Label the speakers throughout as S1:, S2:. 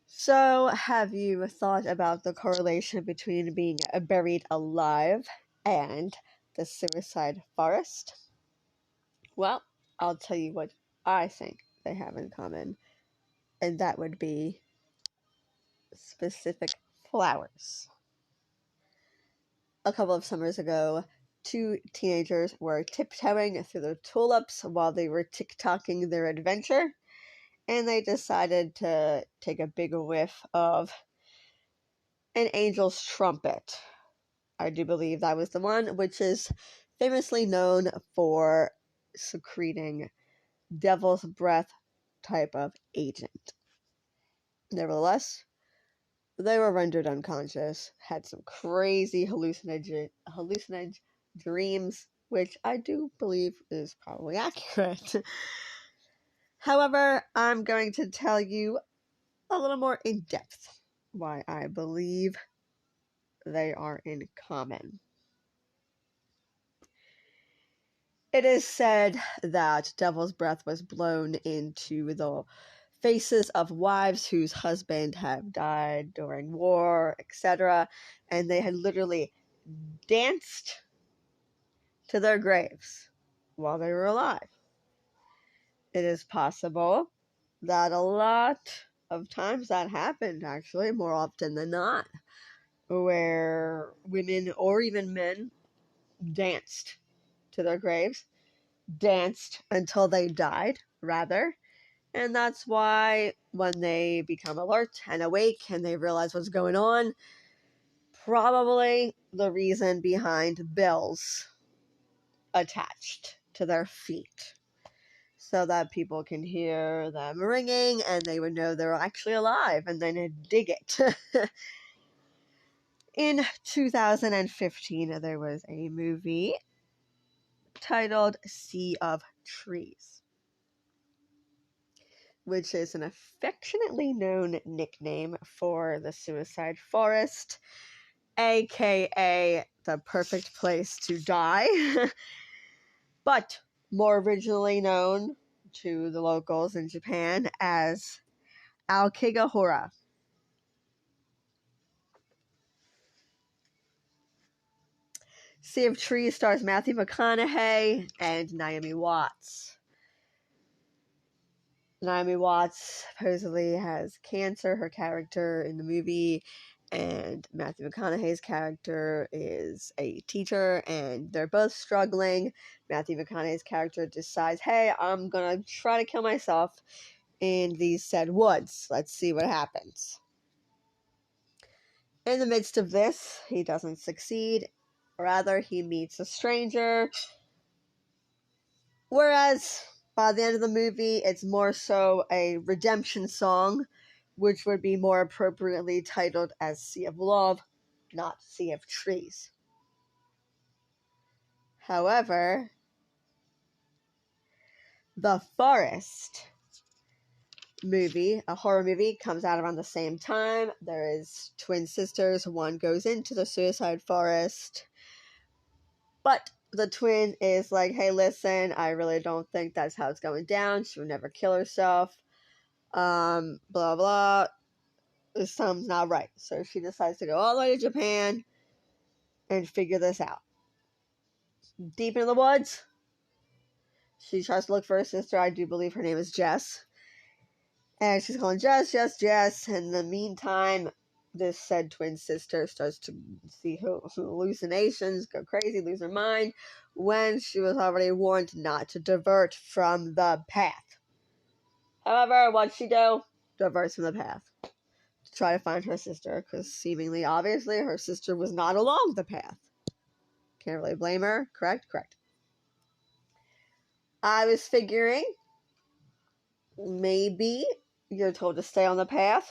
S1: So, have you thought about the correlation between being buried alive and the suicide forest? Well, I'll tell you what I think they have in common, and that would be specific flowers. A couple of summers ago, two teenagers were tiptoeing through the tulips while they were tick-tocking their adventure, and they decided to take a big whiff of an angel's trumpet. I do believe that was the one, which is famously known for secreting devil's breath type of agent. Nevertheless, they were rendered unconscious, had some crazy hallucinogenic dreams, which I do believe is probably accurate. However, I'm going to tell you a little more in depth why I believe they are in common. It is said that devil's breath was blown into the faces of wives whose husband had died during war, etc., and they had literally danced to their graves while they were alive. It is possible that a lot of times that happened, actually, more often than not, where women or even men danced to their graves, danced until they died, rather. And that's why when they become alert and awake and they realize what's going on, probably the reason behind bells attached to their feet, so that people can hear them ringing and they would know they're actually alive and then dig it. In 2015, there was a movie titled Sea of Trees, which is an affectionately known nickname for the suicide forest, aka the perfect place to die, but more originally known to the locals in Japan as Aokigahara. Sea of Trees stars Matthew McConaughey and Naomi Watts. Naomi Watts supposedly has cancer, her character in the movie, and Matthew McConaughey's character is a teacher, and they're both struggling. Matthew McConaughey's character decides, hey, I'm gonna try to kill myself in these said woods. Let's see what happens. In the midst of this, he doesn't succeed. Rather, he meets a stranger. Whereas, by the end of the movie, it's more so a redemption song, which would be more appropriately titled as Sea of Love, not Sea of Trees. However, The Forest movie, a horror movie, comes out around the same time. There is twin sisters. One goes into the suicide forest, but the twin is like, hey, listen, I really don't think that's how it's going down. She would never kill herself. Blah, blah. Something's not right. So she decides to go all the way to Japan and figure this out. Deep in the woods, she tries to look for her sister. I do believe her name is Jess. And she's calling Jess, Jess, Jess. And in the meantime, this said twin sister starts to see hallucinations, go crazy, lose her mind, when she was already warned not to divert from the path. However, what'd she do? Diverts from the path to try to find her sister, because seemingly, obviously, her sister was not along the path. Can't really blame her. Correct? Correct. I was figuring maybe you're told to stay on the path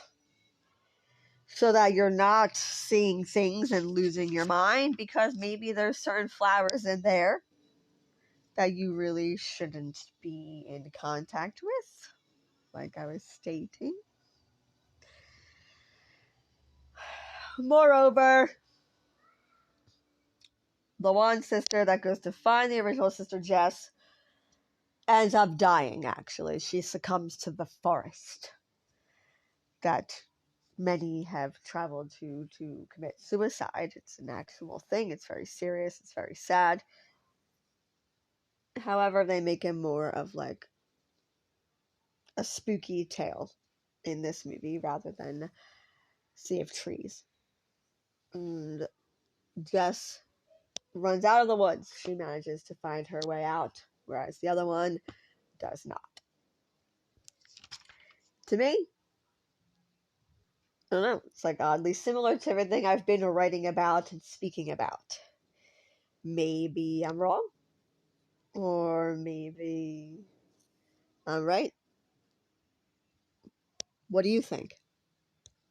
S1: so that you're not seeing things and losing your mind, because maybe there's certain flowers in there that you really shouldn't be in contact with, like I was stating. Moreover, the one sister that goes to find the original sister, Jess, ends up dying, actually. She succumbs to the forest. that many have traveled to commit suicide. It's an actual thing. It's very serious. It's very sad. However, they make it more of like a spooky tale in this movie rather than Sea of Trees. And Jess runs out of the woods. She manages to find her way out, whereas the other one does not. To me, I don't know. It's like oddly similar to everything I've been writing about and speaking about. Maybe I'm wrong, or maybe I'm right. What do you think?